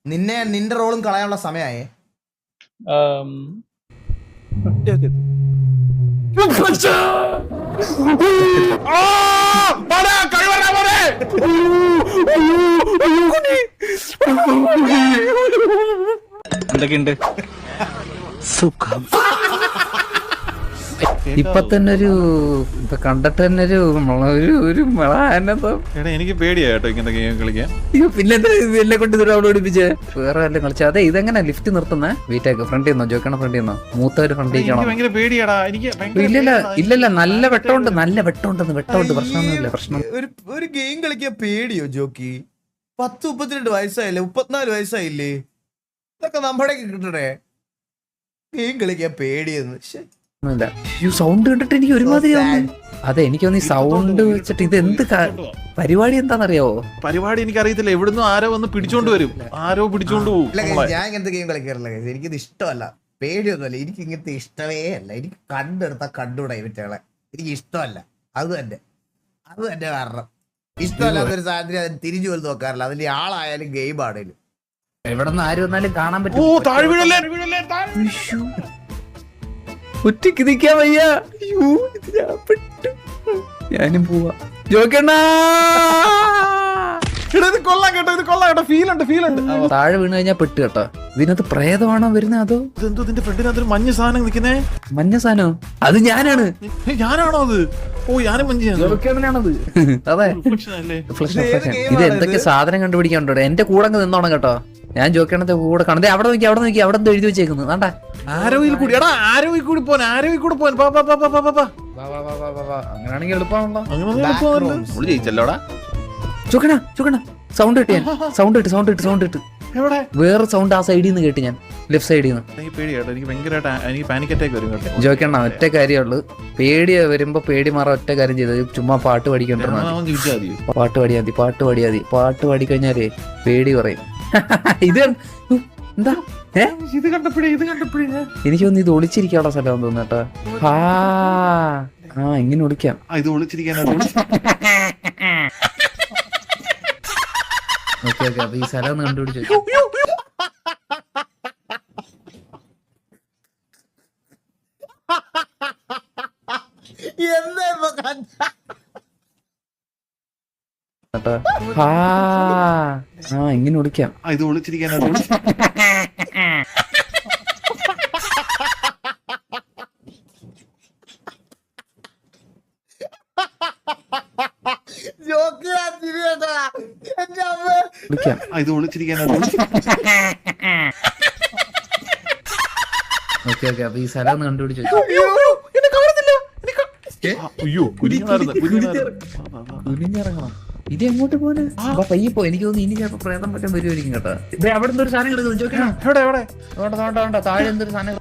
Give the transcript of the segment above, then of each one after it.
നിന്റെ റോളും കളയാനുള്ള സമയമായേ. എന്തൊക്കെയുണ്ട്? സുഖം. ഇപ്പൊ തന്നെ ഒരു കണ്ടിട്ട് തന്നെ ഒരു എനിക്ക് പേടിയാ കേട്ടോ ഇങ്ങനത്തെ ഗെയിം കളിക്കാൻ. പിന്നെ എന്നെ കൊണ്ട് അവിടെ ഓടിപ്പിച്ച് വേറെ വല്ലതും കളിച്ച. അതെ, ഇതെങ്ങനെ ലിഫ്റ്റ് നിർത്തുന്നേ? വീട്ടേക്ക് ഫ്രണ്ട് ചെയ്യുന്നോ? ജോക്കണ ഫ്രണ്ട് ചെയ്യുന്നോ? മൂത്തവര് ഫ്രണ്ട് ചെയ്യണോ? ഭയങ്കര പേടിയാടാ എനിക്ക്. ഇല്ലല്ല നല്ല വെട്ടമുണ്ട്, പ്രശ്നമൊന്നുമില്ല. പ്രശ്നം ഒരു ഗെയിം കളിക്കാൻ പേടിയോ ജോക്കി? 10-32 വയസ്സായില്ലേ, 34 വയസ്സായില്ലേ? ഇതൊക്കെ നമ്മുടെ കിട്ടണേ. ഗെയിം കളിക്കാൻ പേടിയെന്ന്. സൗണ്ട് കണ്ടിട്ട് എനിക്ക് ഒരുമാതിരി. അതെ, എനിക്കൊന്ന് ഈ സൗണ്ട് വെച്ചിട്ട് ഇത് എന്ത് പരിപാടി എന്താണെന്നറിയാവോ? പരിപാടി എനിക്കറിയത്തില്ല. എവിടുന്ന് ആരോ വന്ന് പിടിച്ചോണ്ട് വരും, ആരോ പിടിച്ചോണ്ട് പോകും. ഞാൻ ഇങ്ങനത്തെ ഗെയിം കളിക്കാറില്ല. എനിക്കിത് ഇഷ്ടമല്ല. പേടിയൊന്നുമല്ല. എനിക്ക് ഇങ്ങനത്തെ ഇഷ്ടമേ അല്ല. എനിക്ക് കണ്ടെടുത്താൽ കണ്ടുകൂടാ ഇവറ്റകളെ. എനിക്ക് ഇഷ്ടമല്ല. അത് തന്നെ കാരണം. ഇഷ്ടമല്ലാത്തൊരു സാധനത്തിന് അതിന് തിരിഞ്ഞു പോലും നോക്കാറില്ല. അതിന്റെ ആളായാലും ഗെയിം ആണേലും. എവിടെ നിന്ന് ആര് വന്നാലും കാണാൻ പറ്റും. ഒറ്റയ്ക്ക് നിൽക്കാൻ വയ്യ. ഞാനും പോവാ. ജോക്കണ്ണ താഴെ വീണ് കഴിഞ്ഞാ പെട്ട് കേട്ടോ. ഇതിനകത്ത് പ്രേതമാണോ വരുന്നത് അതോ ഇതിന്റെ ഫ്രണ്ടിനകത്ത് മഞ്ഞ സാധനം നിൽക്കുന്നേ? മഞ്ഞ സാധനം അത് ഞാനാണ്. ഞാനാണോ അത്? ഓ, ഞാനും മഞ്ഞാണത്. അതെ, ഇത് എന്തൊക്കെ സാധനം കണ്ടുപിടിക്കാണ്ടോ. എന്റെ കൂടെ അങ്ങ് നിന്നോണം കേട്ടോ. ഞാൻ ജോക്കണത്തെ കൂടെ കാണുന്നത്. അവിടെ നോക്കി അവിടെ എന്തോ എഴുതി വെച്ചേക്കുന്നു. വേണ്ട ആരോയിൽ കൂടി അങ്ങനെയാണെങ്കിൽ എളുപ്പമാണല്ലോ. ജയിച്ചല്ലോടാ. ചോക്കണ സൗണ്ട് കിട്ടി. സൗണ്ട് ഇട്ട് വേറെ സൗണ്ട് ആ സൈഡിൽ നിന്ന് കേട്ട്. ഞാൻ ലെഫ്റ്റ് സൈഡിൽ നിന്ന്. ജോക്കണ്ണ ഒറ്റ കാര്യമുള്ളൂ, പേടി വരുമ്പോ പേടി മാറാൻ ഒറ്റ കാര്യം ചെയ്തത് ചുമ്മാ പാട്ട് പാടിക്കൊണ്ടിരുന്ന. പാട്ട് പാടി കഴിഞ്ഞാലേ പേടി കുറയും. ഇത് എന്താ ഇത് കണ്ടപ്പോഴേ എനിക്കൊന്ന് ഇത് ഒളിച്ചിരിക്കാനുള്ള സ്ഥലം തോന്നുന്നു കേട്ടോ. ഇങ്ങനെ ഒളിക്കാം. ഇത് ഒളിച്ചിരിക്കാൻ ഓക്കെ അപ്പൊ ഈ സ്ഥലം ഒന്ന് കണ്ടുപിടിച്ചു. ഇങ്ങനെ ഒളിക്കാം. ഇത് ഒളിച്ചിരിക്കാൻ ഇത് ഒളിച്ചിരിക്കാൻ ഓക്കെ അപ്പൊ ഈ സ്ഥലം ഒന്ന് കണ്ടുപിടിച്ചു. കുനിഞ്ഞിറങ്ങണം. ഇത് എങ്ങോട്ട് പോലെ പയ്യെ പോ. എനിക്ക് തോന്നുന്നു ഇനി ചിലപ്പോ പ്രേതം പറ്റാൻ വരുമായിരിക്കും കേട്ടോ. അവിടെ എന്തൊരു സാധനം കിടക്കുന്നു. താഴെ എന്തൊരു സാധനം.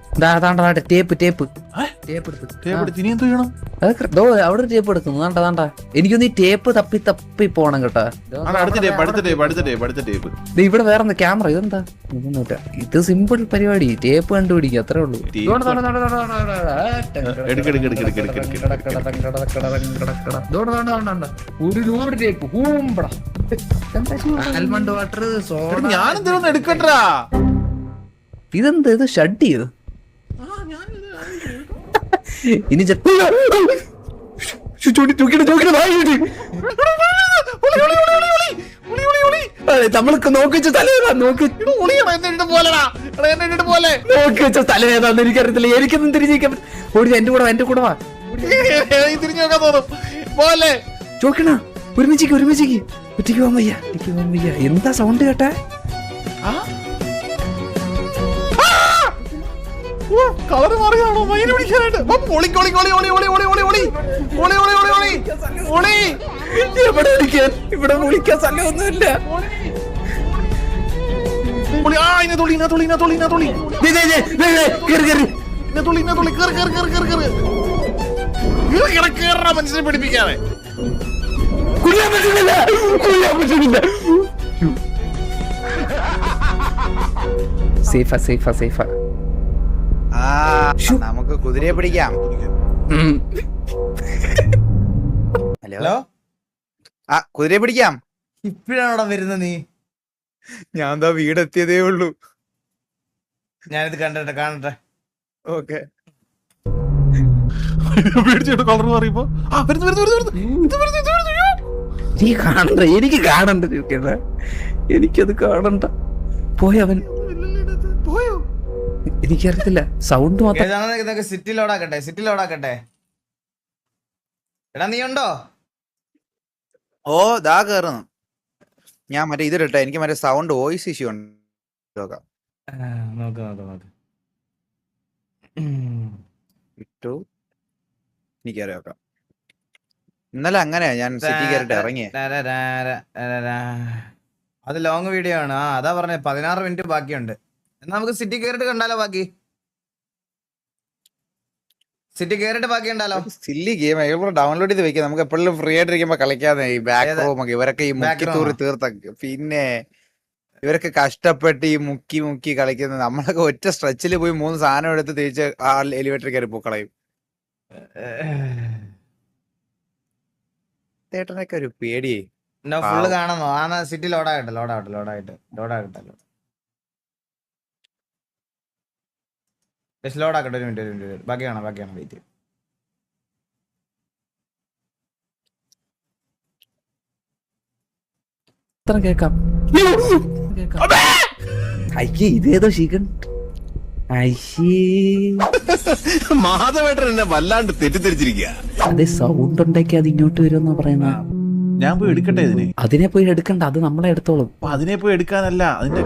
ടേപ്പ് എടുത്ത് അവിടെ ഒരു ടേപ്പ് എടുക്കുന്നു. താണ്ട എനിക്കൊന്ന് ഈ ടേപ്പ് തപ്പി പോണം കേട്ടോ. ഇവിടെ വേറെ എന്താ ക്യാമറ? ഇതെന്താ? ഇത് സിമ്പിൾ പരിപാടി. ടേപ്പ് കണ്ടുപിടിക്കുക, അത്രേ ഉള്ളൂ. ഒരു ടേപ്പ് ആൽമണ്ട് വാട്ടർ എടുക്കട്ടാ. ഇതെന്താ? ഇത് ഷഡ് ചെയ്ത് ഇനി നമ്മൾക്ക് നോക്കിച്ച തലേതാന്ന് എനിക്കറിയത്തില്ല. എനിക്കൊന്നും തിരിഞ്ഞിരിക്കാൻ ഓടി. എന്റെ കൂടെ വാ. തിരിഞ്ഞു നോക്കാൻ തോന്നും പോലെ. ചോക്കണ ഒരുമിച്ചേക്ക് ഒറ്റയ്ക്ക് പോകാൻ വയ്യ. എന്താ സൗണ്ട് കേട്ടെ? കളറ് മാറിയാണോ മൈന പിടിക്കാനായിട്ട്? ഇവിടെ വിളിക്കാൻ സ്ഥലമൊന്നുമില്ല. മനുഷ്യനെ പിടിപ്പിക്കാതെ സേഫാ. നമുക്ക് കുതിരയെ പിടിക്കാം. ഹലോ, കുതിരയെ പിടിക്കാം. ഇപ്പഴാണോടാ വരുന്നത് നീ? ഞാൻ എന്താ വീടെത്തിയതേ ഉള്ളൂ. ഞാനിത് കാണട്ടെ. ഓക്കെ. പേടിച്ചിട്ട് കളർ പറയുമ്പോ നീ കാണണ്ട, എനിക്ക് കാണണ്ട ചോദിക്കണ്ട, എനിക്കത് കാണണ്ട. പോയവൻ പോയോ? എനിക്കറിയത്തില്ല, സൗണ്ട് മാത്രം. സിറ്റി ലോഡാക്കട്ടെ. എടാ നീ ഉണ്ടോ? ഓ ദാ കേറുന്നു. ഞാൻ മറ്റേ ഇതിട്ടെ, എനിക്ക് മറ്റേ സൗണ്ട് വോയിസ് ഇഷ്യൂ ഉണ്ട്. നോക്കാം. നോക്ക്. ഇട്ടു. എനിക്കറിയാം. നോക്കാം. ഇന്നലെ അങ്ങനെയാ ഞാൻ സിറ്റി കയറിട്ട് ഇറങ്ങിയേ. അത് ലോങ് വീഡിയോ ആണ്. അതാ പറഞ്ഞത് 16 മിനിറ്റ് ബാക്കിയുണ്ട്. എന്നാ നമുക്ക് സിറ്റി കയറിട്ട് കണ്ടാലോ? സിറ്റി കയറിട്ട് ബാക്കി ഉണ്ടല്ലോ. സില്ലി ഗെയിം ഡൗൺലോഡ് ചെയ്ത് വെക്കാം. നമുക്ക് എപ്പോഴും ഫ്രീ ആയിട്ടിരിക്കുമ്പോ കളിക്കാതെ. ഈ ബാക്ക് റൂം ഒക്കെ ഇവരൊക്കെ ഈ മുക്കിത്തൂറി തീർത്തൊക്കെ. പിന്നെ ഇവരൊക്കെ കഷ്ടപ്പെട്ട് ഈ മുക്കി കളിക്കുന്നത്. നമ്മളൊക്കെ ഒറ്റ സ്ട്രെച്ചിൽ പോയി 3 സാധനം എടുത്ത് തിരിച്ച് ആ എലിവേറ്റർ കയറി പോക്കളയും. ചേട്ടനൊക്കെ ഒരു പേടിയേ. ഫുള്ള് കാണുന്നോ? സിറ്റി ലോഡാകട്ടെ. ലോഡാക്കട്ടെ. ഒരു മിനിറ്റ്. ബാക്കി കാണാം. വെയിറ്റ്. കേക്കാം. അയ്യേ, ഇതേതോ ശീകൻ. മാധവേട്ടൻ എന്നെ വല്ലാണ്ട് തെറ്റിദ്ധരിച്ചിരിക്കുക. അതെ, സൗണ്ട് ഉണ്ടാക്കി അത് ഇങ്ങോട്ട് വരുമെന്നാ പറയുന്ന. ഞാൻ പോയി എടുക്കട്ടെ അതിനെ പോയി എടുക്കണ്ട, അത് നമ്മളെ എടുത്തോളും. അതിനെ പോയി എടുക്കാനല്ല, അതിന്റെ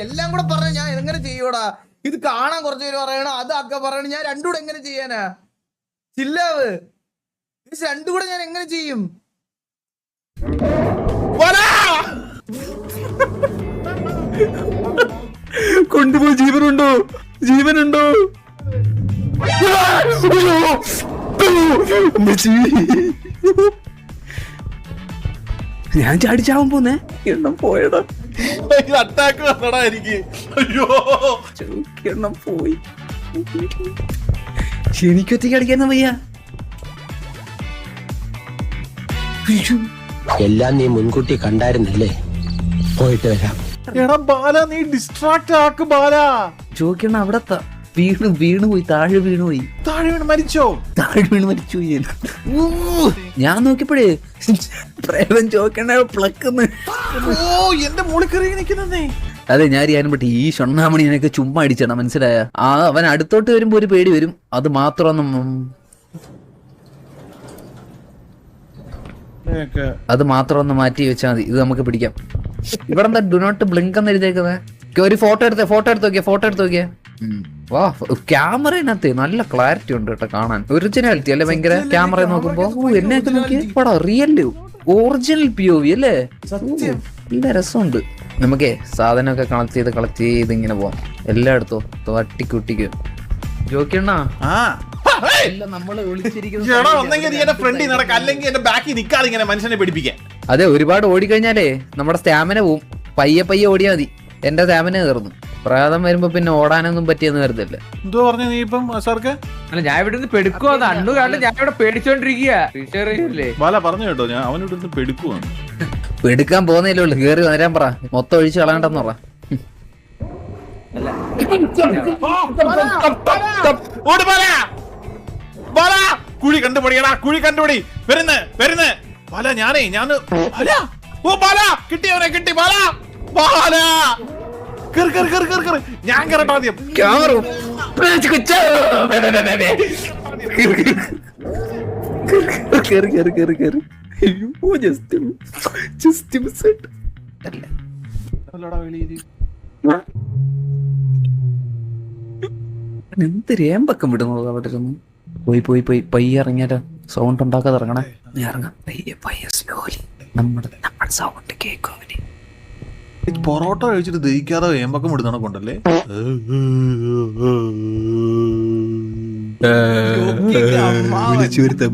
എല്ലാം കൂടെ പറഞ്ഞ ഞാൻ എങ്ങനെ ചെയ്യൂടാ? ഇത് കാണാൻ കുറച്ചു പേര് പറയണോ, അത് അക്ക പറയണ. ഞാൻ രണ്ടും കൂടെ എങ്ങനെ ചെയ്യാനാ? ചില്ലാവ്. രണ്ടും കൂടെ ഞാൻ എങ്ങനെ ചെയ്യും? കൊണ്ടുപോയി. ജീവനുണ്ടോ? ഞാൻ ചാടിച്ചാവാൻ പോന്നേ. എണ്ണം പോയടാ. അറ്റാക്ക് വന്നടാ എനിക്ക്. അയ്യോ, എണ്ണം പോയി. എനിക്കൊറ്റയ്ക്ക് അടിക്കാന്ന വയ്യ. എല്ലാം നീ മുൻകൂട്ടി കണ്ടായിരുന്നല്ലേ? പോയിട്ട് വരാം. എടാ ബാല, നീ ഡിസ്ട്രാക്ട് ആക്ക് ബാല. ചോദിക്കണ അവിടെ വീണു പോയി. താഴെ വീണു മരിച്ചോ? മരിച്ചുപോയി. ഞാൻ നോക്കിയപ്പോഴേ പ്രേതം ചോദിക്കണ പ്ലക്കുന്നു. എന്റെ മുളിക്കറി നിൽക്കുന്നേ. അതെ, ഞാൻ അറിയാനും പറ്റി. ഈ ഷൊണ്ണാമണിയൊക്കെ ചുമ്മാ അടിച്ചണം, മനസ്സിലായ? അവൻ അടുത്തോട്ട് വരുമ്പോ ഒരു പേടി വരും. അത് മാത്രം ഒന്ന് മാറ്റി വെച്ചാൽ മതി. ഇത് നമുക്ക് പിടിക്കാം. ഇവിടെ എന്താ ഡു നോട്ട് ബ്ലിങ്ക് എന്ന് എഴുതിയേക്കുന്നത്? ഒരു ഫോട്ടോ എടുത്ത് നോക്കിയേ. വാ, ക്യാമറയിനകത്ത് നല്ല ക്ലാരിറ്റി ഉണ്ട് കേട്ടോ കാണാൻ. ഒറിജിനാലിറ്റി അല്ലേ ഭയങ്കര. ക്യാമറ നോക്കുമ്പോ എന്നെയൊക്കെ നോക്കിയേ. പടാ റിയല് ഒറിജിനൽ POV അല്ലേ? നല്ല രസമുണ്ട്. നമുക്കേ സാധനമൊക്കെ കളക്ട് ചെയ്ത് ഇങ്ങനെ പോവാം. എല്ലായിടത്തും തട്ടിക്കുട്ടിക്ക്. ജോക്കിയണ്ണാ, നമ്മള് അതെ, ഒരുപാട് ഓടിക്കഴിഞ്ഞാലേ നമ്മുടെ സ്റ്റാമിന പോവും. പയ്യെ ഓടിയാ മതി. എന്റെ സ്റ്റാമിന കയറുന്നു. പ്രേതം വരുമ്പോ പിന്നെ ഓടാനൊന്നും പറ്റിയെന്ന് കരുതല്ലേ. എന്തോ പറഞ്ഞു നീ ഇപ്പം സാർക്ക്? അല്ല, ഞാൻ ഇവിടെ നിന്ന് പെടുക്കുവോ? അണ്ണു കണ്ട് ഞാൻ ഇവിടെ പേടിച്ചോണ്ടിരിക്കുക. പറഞ്ഞു കേട്ടോ, ഞാൻ അവനോട് പെടുക്കുവാണ്. പെടുക്കാൻ പോകുന്നതിലേ ഉള്ളു. കേറി വരാൻ പറ. മൊത്തം ഒഴിച്ച് കളയണ്ടെന്ന് പറ. കുഴി കണ്ടുപിടിക്കടാ, കുഴി കണ്ടുപിടി. വരുന്ന ബാല, ഞാൻ കിട്ടി ബാല. ഞാൻ കേറട്ടെ ആദ്യം. എന്ത് രേമ്പക്കം വിടുന്നത് അവിടെ ഇരുന്ന്. പോയി പയ്യെ ഇറങ്ങിയാലോ? സൗണ്ട് ഉണ്ടാക്കാതെ ഇറങ്ങണേ. ഇറങ്ങാം പയ്യെ സ്ലോലി. നമ്മുടെ സൗണ്ട് കേൾക്കും അവന്. പൊറോട്ട കഴിച്ചിട്ട് ദഹിക്കാതെ ഏമ്പക്കം വിടുന്ന കൊണ്ടല്ലേ? വിളിച്ചു വരുത്ത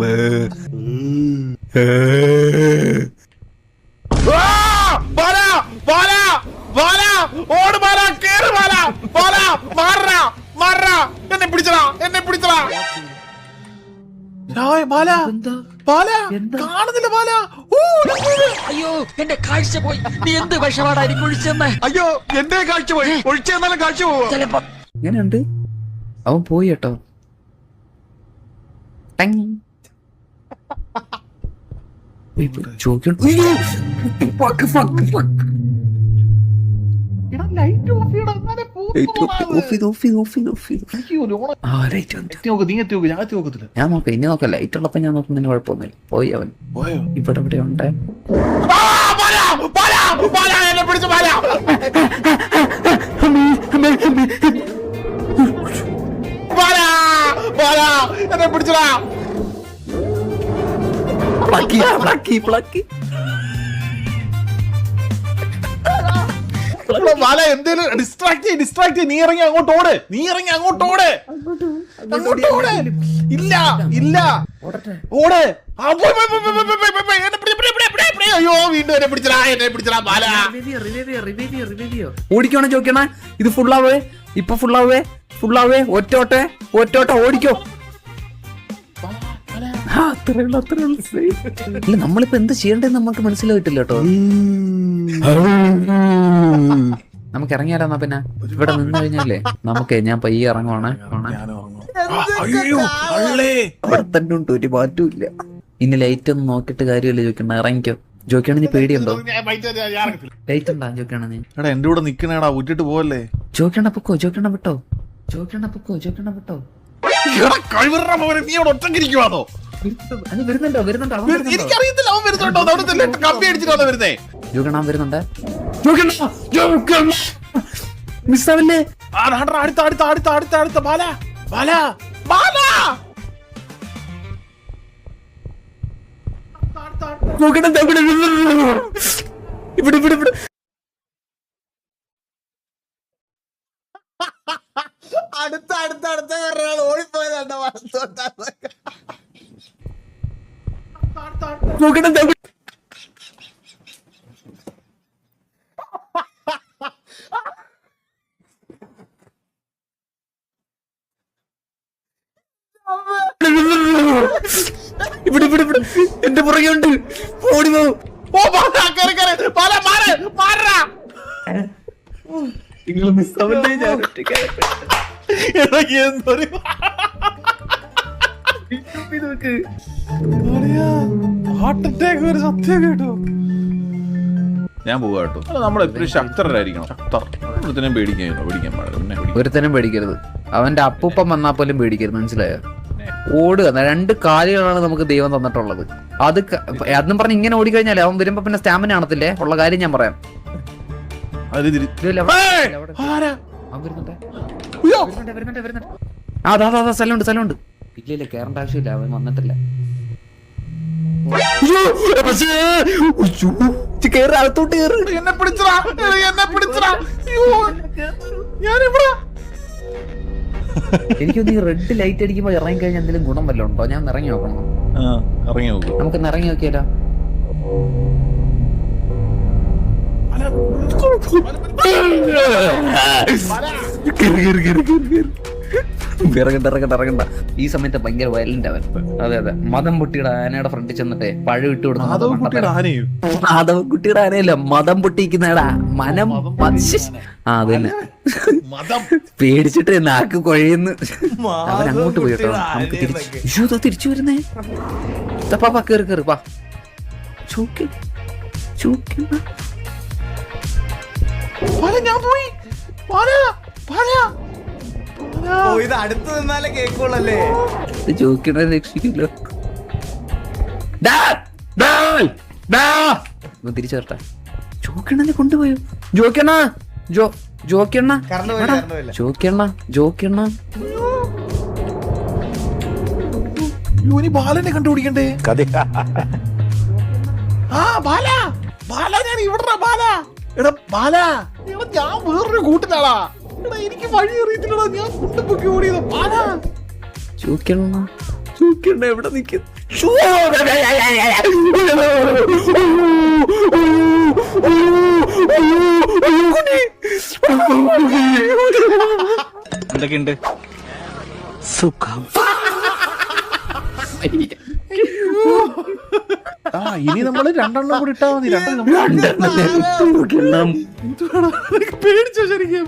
ബാല മാറടാ മാറടാ എന്നെ പിടിച്ചടാ ബാല ബാല കാണുന്നില്ല ബാല അയ്യോ എന്റെ കാഴ്ച പോയി നീ എന്ത് വിഷമാടായിരിക്കും ഒഴിച്ചെന്ന് അയ്യോ എന്റെ കാഴ്ച പോയി ഒഴിച്ചെന്നാലും കാഴ്ച പോവോ ഇങ്ങനെയുണ്ട് അവൻ പോയി കേട്ടോ ടങ്. ചോദിക്കണ്ട. ഉയ്യോ. Fuck, fuck, fuck. Light off ചെയ്ത്. ആ, light വന്നു. ഞാൻ നോക്കാം ഇനി നോക്കാം ലൈറ്റ് ഉള്ളപ്പോ ഞാൻ നോക്കുന്നതിന് കുഴപ്പമൊന്നുമില്ല പോയി അവൻ ഇവിടെ ഇവിടെ ഉണ്ട് എന്നെ പിടിച്ചടാ ബാല എന്തേലും ഡിസ്ട്രാക്ട് നീ ഇറങ്ങി അങ്ങോട്ട് ഓട് ഇല്ല ഓട് അയ്യോ വീണ്ടും എന്നെ പിടിച്ചടാ ബാല ഓടിക്കണോ ചോദിക്കണ ഇത് ഫുള്ളാവേ ഇപ്പൊ ഫുള്ളാവേ ഒറ്റോട്ടെ ഓടിക്കോ ഇല്ല നമ്മളിപ്പോ എന്ത് ചെയ്യണ്ടെന്ന് നമുക്ക് മനസ്സിലായിട്ടില്ല കേട്ടോ നമുക്ക് ഇറങ്ങിയാലെന്നാ പിന്നെ ഇവിടെ നിന്ന് കഴിഞ്ഞാലേ നമുക്ക് ഞാൻ പയ്യെ ഇറങ്ങുവാണ് അവിടെ തന്നെ ഉണ്ട് ഒരു മാറ്റവും ഇല്ല ഇനി ലൈറ്റ് ഒന്നും നോക്കിയിട്ട് കാര്യമല്ല ചോദിക്കണ്ട ഇറങ്ങിക്കോ ജോക്കിയാണ് നീ പേടിയുണ്ടോ ലൈറ്റ് ഉണ്ടാ ജോക്കിയാണ് നീ എടാ എന്റെ കൂടെ നിക്കണേടാ ഊറ്റിട്ട് പോവല്ലേ ജോക്കിയാണ് പൊക്കോ വിട്ടോ നീ അവിടെ ഒറ്റക്കിരിക്കുവാണോ വരുന്നുണ്ടോ എനിക്കറിയത്തില്ല അവൻ വരുന്നുണ്ടോ കമ്പി അടിച്ചിട്ടാണോ വരുന്നേ ജോക്കണ വരുന്നുണ്ട് മിസ്സാവല്ലേ അടുത്ത ബാല ഇവിടെ അടുത്ത ഒരാൾ ഓടിപ്പോയതാണ്ടോ ഇവിടെ എന്റെ പുറകെ ഉണ്ട് ഓടി നിങ്ങൾ മിസ്സാവല്ലേ ഞാൻ സത്യം കേട്ടോ ഞാൻ പോവാ കേട്ടോ നമ്മളെപ്പോഴും ശക്തരായിരിക്കണം ഒരുത്തനും പേടിക്കാൻ പാടില്ല ഒരുത്തനും പേടിക്കരുത് അവന്റെ അപ്പൂപ്പം വന്നാൽ പോലും പേടിക്കരുത് മനസ്സിലായോ ഓടുക 2 കാലുകളാണ് നമുക്ക് ദൈവം തന്നിട്ടുള്ളത് അതെന്നും പറഞ്ഞ് ഇങ്ങനെ ഓടിക്കഴിഞ്ഞാലേ അവൻ വരുമ്പോ പിന്നെ സ്റ്റാമിന കാണത്തില്ലേ ഉള്ള കാര്യം ഞാൻ പറയാം സ്ഥലമുണ്ട് ഇല്ല കേറേണ്ട ആവശ്യമില്ല അവൻ വന്നിട്ടില്ല അകത്തോട്ട് എന്നെ പിടിച്ചടാ എനിക്കൊന്ന് ഈ റെഡ് ലൈറ്റ് അടിക്കുമ്പോ ഇറങ്ങി കഴിഞ്ഞാൽ എന്തെങ്കിലും ഗുണം വല്ലതും ഉണ്ടോ ഞാൻ ഇറങ്ങി നോക്കണം നമുക്കൊന്ന് ഇറങ്ങി നോക്കിയാലോ ഇറങ്ങണ്ട ഈ സമയത്ത് ഭയങ്കര വയലന്റ് അവൻ അതെ മദം പൊട്ടിയുടെ ആനയുടെ ഫ്രണ്ടിൽ ചെന്നിട്ടേ പഴം ഇട്ട് കൊടുക്കും മാധവൻകുട്ടിയുടെ ആനയല്ല മദം പൊട്ടിക്കുന്നടാ മനം അത് തന്നെ പേടിച്ചിട്ട് നാക്ക് കുഴയുന്നു അവൻ അങ്ങോട്ട് പോയി കേട്ടോ നമുക്ക് തിരിച്ചു വരുന്നേ കേറി വാ ഞാൻ പോയി ഇത് അടുത്ത് നിന്നാലേ കേക്കുള്ളല്ലേ ജോക്കിനെ രക്ഷിക്കില്ലോ തിരിച്ചു വരട്ടെ ജോക്കിണ്ണനെ കൊണ്ടുപോയോ ജോക്കിണ്ണ ബാലനെ കണ്ടുപിടിക്കണ്ടേ ബാല ഞാൻ ഇവിടെ ബാല ഞാൻ വേറൊരു കൂട്ടിലാളാ എനിക്ക് വഴി അറിയത്തില്ലടാ ഞാൻ കൊണ്ടുപോയി ഓടിയത് ബാല ചൂക്കിണ്ണ എവിടെ നിൽക്കുന്നു എന്തൊക്കെയുണ്ട്? ആ ഇനി നമ്മള് 2 എണ്ണം കൂടി ഇട്ടാ മതി. 2 എണ്ണം പേടിച്ചോ ശരിക്കും?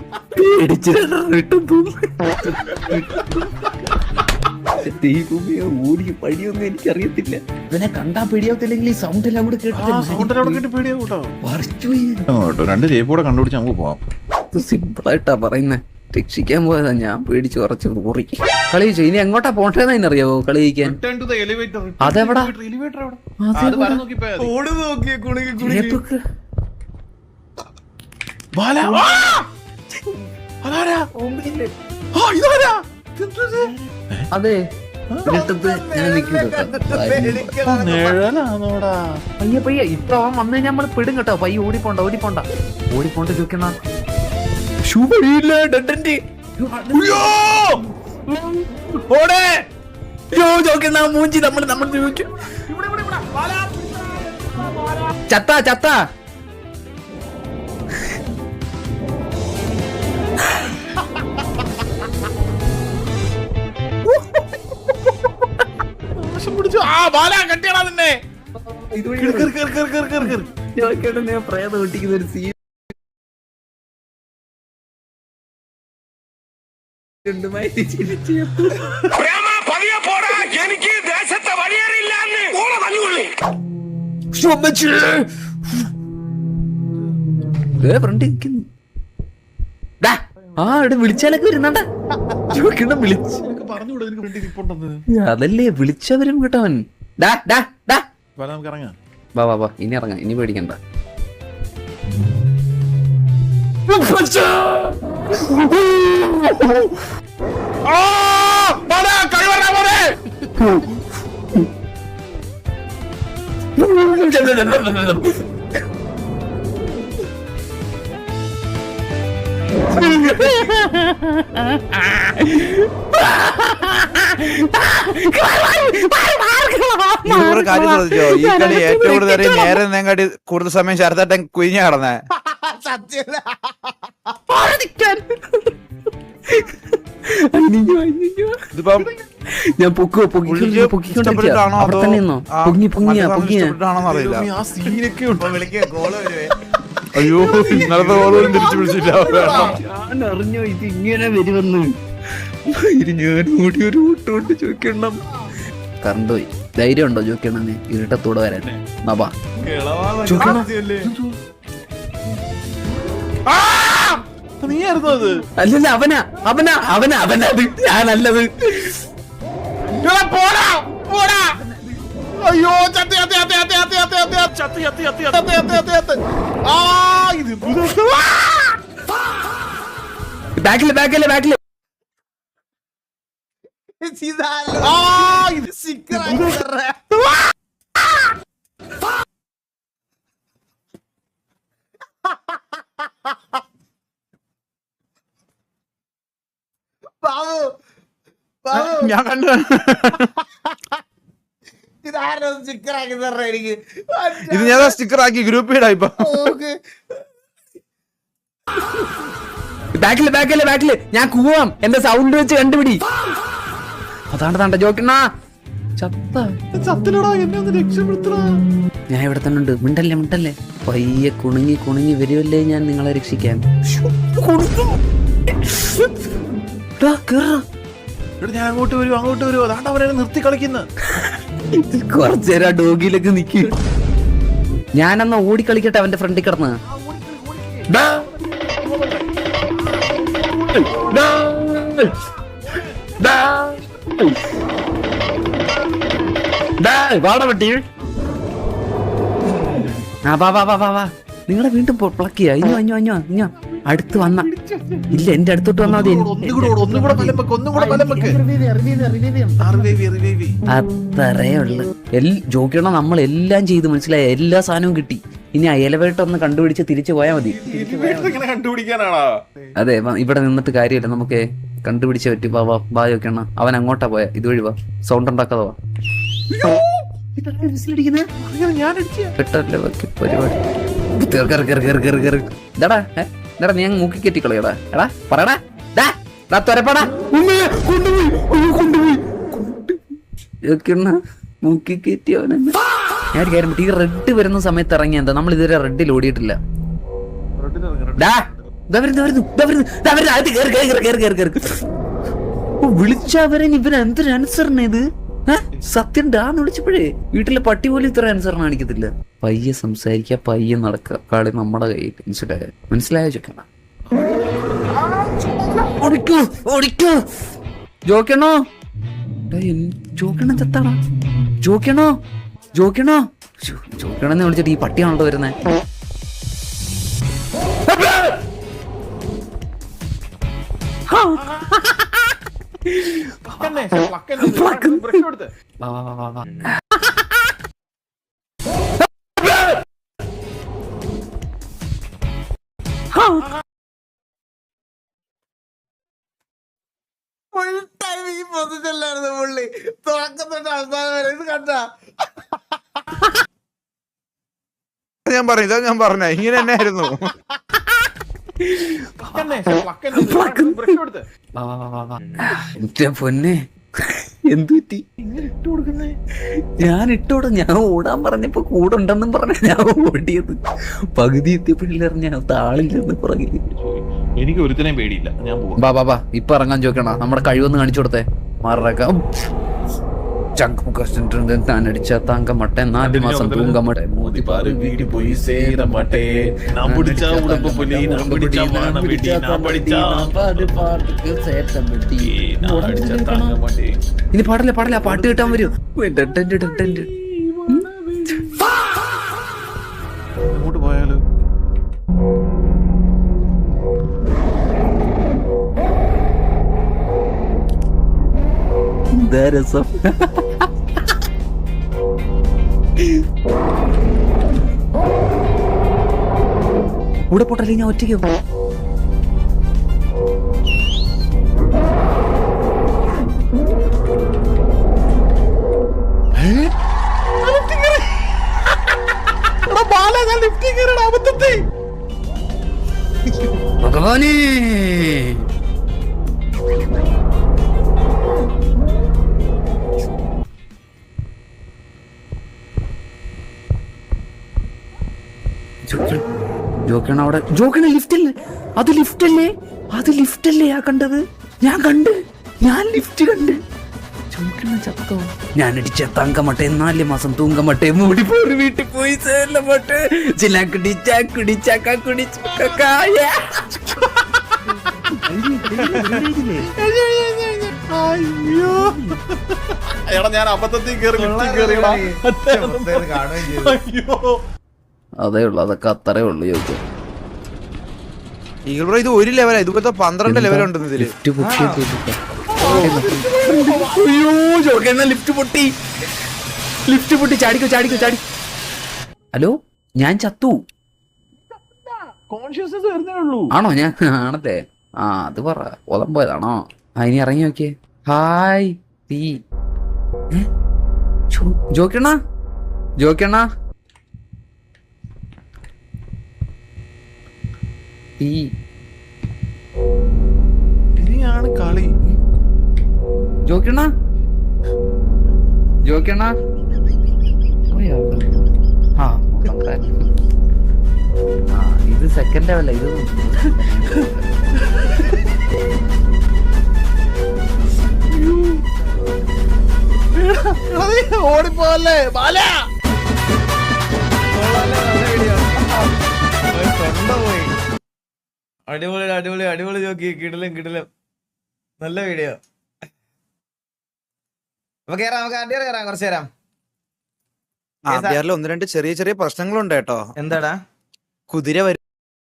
ഓടി പടിയൊന്നും എനിക്കറിയത്തില്ല. ഇവനെ കണ്ടാ പേടിയാവത്തില്ലെങ്കിൽ ഈ സൗണ്ട് എല്ലാം കൂടെ സൗണ്ടിലവിടെ പേടിയാവും കേട്ടോ. 2 ജേബ് കൂടെ കണ്ടുപിടിച്ച് നമുക്ക് പോവാം. സിമ്പിൾ ആയിട്ടാ പറയുന്നേ. രക്ഷിക്കാൻ പോയതാ, ഞാൻ പേടിച്ച് കുറച്ച് മുറി കളി ചോദിച്ചു. ഇനി എങ്ങോട്ടാ പോണ്ടേന്ന് അറിയാവോ കളി കഴിക്കാൻ? അതെവിടാ? അതെ ഇരുട്ടത്ത് ഇങ്ങനെ നിൽക്കുന്നത്. പയ്യെ പയ്യെ ഇപ്പൊ അവൻ വന്നു കഴിഞ്ഞാൽ നമ്മള് പെടും കേട്ടോ. പയ്യെ ഓടിപ്പോണ്ട ചോദിക്കണ മൂഞ്ചി നമ്മൾ ചോദിച്ചു. ചത്ത പ്രേത ഒട്ടിക്കുന്ന ഒരു സീൻ വിളിച്ചാലൊക്കെ വരുന്നുണ്ട. അതല്ലേ വിളിച്ചവരും കേട്ടവൻ. വാ ഇനി ഇറങ്ങാം, ഇനി പേടിക്കണ്ട. കാര്യം ശ്രദ്ധിച്ചോ? ഈ കളി ഏറ്റവും കൂടുതൽ നേരെ നേങ്ങാട്ടി കൂടുതൽ സമയം ശരത്തേട്ടൻ കുഞ്ഞു കടന്നേ. ഇതിപ്പം ഞാൻ അയ്യോ ഇന്നലത്തെ കോളും തിരിച്ചു വിളിച്ചില്ല. ഞാൻ അറിഞ്ഞോ ഇത് ഇങ്ങനെ വരുമെന്ന്. ഞാൻ കൂടി ഒരു കൂട്ടോട്ട് ചോദിക്കണം. കറണ്ട് പോയി. ധൈര്യം ഉണ്ടോ ചോദിക്കണെന്ന് ഇരുട്ടത്തൂടെ വരാൻ? നബാ അല്ലല്ല അവനത് ഞാനല്ലത്. അയ്യോ ബാക്കില് ഞാൻ കണ്ടു. ഇത് ഞാൻ സ്റ്റിക്കർ ആക്കി ഗ്രൂപ്പ് ഇടാ. ഇപ്പൊ ബാക്കില് ഞാൻ കൂവാം. എന്റെ സൗണ്ട് വെച്ച് കണ്ടുപിടി. അതാണ്ട് ജോക്കിണ്ണ ചത്തിലടാ, എന്നെ ഒന്ന് രക്ഷപ്പെടുത്തടാ. ഞാൻ ഇവിടെ തന്നെ ഉണ്ട്. മിണ്ടല്ലേ പയ്യെ കുണുങ്ങി വരുമല്ലേ ഞാൻ നിങ്ങളെ രക്ഷിക്കാൻ. ഞാൻ അങ്ങോട്ട് വരുമോ? അതാണ്ട് അവനെ നിർത്തി കളിക്കുന്ന. കുറച്ചേരാ ഡോഗിയിലൊക്കെ നിക്ക്. ഞാനന്ന് ഓടിക്കളിക്കട്ടെ അവന്റെ ഫ്രണ്ടിൽ കിടന്ന്. വാ നിങ്ങളെ വീണ്ടും പ്ലക്കിയ. ഇഞ്ഞോ അടുത്ത് വന്ന ഇല്ല, എന്റെ അടുത്തോട്ട് വന്നാ മതി. അത്രേ ഉള്ളു. ജോക്കിയണം നമ്മളെല്ലാം ചെയ്ത് മനസ്സിലായ എല്ലാ സാധനവും കിട്ടി. ഇനി ആ എലവേറ്റർ ഒന്ന് കണ്ടുപിടിച്ച് തിരിച്ചു പോയാൽ മതി. അതെ, ഇവിടെ നിന്നിട്ട് കാര്യമില്ല, നമുക്ക് കണ്ടുപിടിച്ചേ പറ്റി. വാ ചോദിക്കണം. അവൻ അങ്ങോട്ടാ പോയ, ഇതുവഴി വാ. സൗണ്ട് ഉണ്ടാക്കാതെ വാ. പരിപാടി ഇതാടാ. എടാ നീ അങ്ങ് മൂക്കി കെട്ടി കളയടാ. എടാ പറയടാ. തൊരപ്പടാ മൂക്കി കെറ്റിയവനെ. ഞാൻ ഒരു കാര്യം, ഈ റെഡ് വരുന്ന സമയത്ത് ഇറങ്ങിയ എന്താ, നമ്മൾ ഇതുവരെ റെഡിൽ ഓടിയിട്ടില്ല. വിളിച്ചവരെ ഇവൻ എന്തൊരു ആൻസറിന് ഇത്. സത്യം ഡാന്ന് വിളിച്ചപ്പോഴേ വീട്ടിലെ പട്ടി പോലും ഇത്ര ആൻസർ കാണിക്കത്തില്ല. പയ്യെ സംസാരിക്ക, പയ്യെ നടക്കുക, കളി നമ്മുടെ കയ്യിൽ. മനസ്സിലായോ ചോദിക്കണ? ജോക്കണോ ജോക്കണ ചത്താടാ. ജോക്കണെന്ന് വിളിച്ചിട്ട് ഈ പട്ടിയാണല്ലോ വരുന്നേ. ഈ പൊസിഷനിലായിരുന്നു പുള്ളി തുടക്കം തൊട്ട് അവസാനം വരെ. ഇത് കണ്ട ഞാൻ പറഞ്ഞ ഇങ്ങനെ തന്നെ ആയിരുന്നു. എന്റെ പൊന്നെ എന്തു പറ്റി? ഞാൻ ഓടാൻ പറഞ്ഞപ്പോ കൂടെ ഉണ്ടെന്നും പറഞ്ഞ ഞാൻ ഓടിയത്. പകുതി എത്തിയപ്പോഴില്ലെറിഞ്ഞ താളില്ലെന്ന് പുറകില്. എനിക്ക് ഒരുത്തിനെയും പേടിയില്ല, ഞാൻ പോകും. ബാ ഇപ്പൊ ഇറങ്ങാൻ ചോദിക്കണ, നമ്മുടെ കഴിവൊന്ന് കാണിച്ചു കൊടുത്തേ. മാറക്കാം താനടിച്ച താങ്ക മട്ട 4 മാസം തൂങ്ക മട്ട പോയി സേര മട്ടേ നാം പിടിച്ച ഉടമ്പ് പുലി നാം പിടിച്ച മാനവിടി നാം പഠിച്ച ഇനി പാടില്ല പാട്ട് കിട്ടാൻ വരൂ. അങ്ങോട്ട് പോയാലോ? രസം. കൂടെ പോട്ടല്ലേ, ഞാൻ ഒറ്റയ്ക്ക് ഭഗവാനേ. ജോക്കണ അവിടെ, ജോക്കണ ലിഫ്റ്റല്ലേ? അത് ലിഫ്റ്റല്ലേ ആ കണ്ടത്? ഞാൻ ലിഫ്റ്റ് കണ്ട്. ജോക്കണ ചത്തോ? ഞാൻ അടിച്ച തങ്കമട്ടെ 4 മാസം തൂങ്കമട്ടെ മൂടി പോയി വീട്ടിൽ പോയി ചേലമട്ടെ ചിലാക്കുടി ചാക്കുടി ചാക്കുടി ചക്കായ. അയ്യോ എടാ, ഞാൻ അബദ്ധത്തിൽ കേറിയടാ. അയ്യോ അതേ ഉള്ളു, അതൊക്കെ അത്രേ ഉള്ളു. ചോദിച്ചു ഈഗിൾ ബ്രോ ഇത് 1 ലെവലാ, ഇതുപോലത്തെ 12 ലെവലുണ്ട് ഇതില്. ലിഫ്റ്റ് പൊട്ടി ചാടിക്കോ. ഹലോ, ഞാൻ ചത്തു. കോൺഷ്യസ്നസ് വരുന്നേ ഉള്ളൂ. ആണോ? ഞാൻ ആണല്ലേ? അത് പറ, ഒതം പോയതാണോ? ഇനി ഇറങ്ങി നോക്കിയേ. ഹായ് തീ. ജോക്കണ ഇനിയാണ് കളി. ജോക്കണ ഇത് സെക്കൻഡ് ലെവല. ഇത് ഓടിപ്പോല്ലേ ബാല. അടിപൊളി നോക്കി. കിടിലം നല്ല വീഡിയോ. അപ്പൊ കേറാം, നമുക്ക് അടിയറ കയറാം കുറച്ചു നേരം. ആദ്യാറിൽ 1-2 ചെറിയ പ്രശ്നങ്ങളുണ്ട് കേട്ടോ. എന്താടാ? കുതിര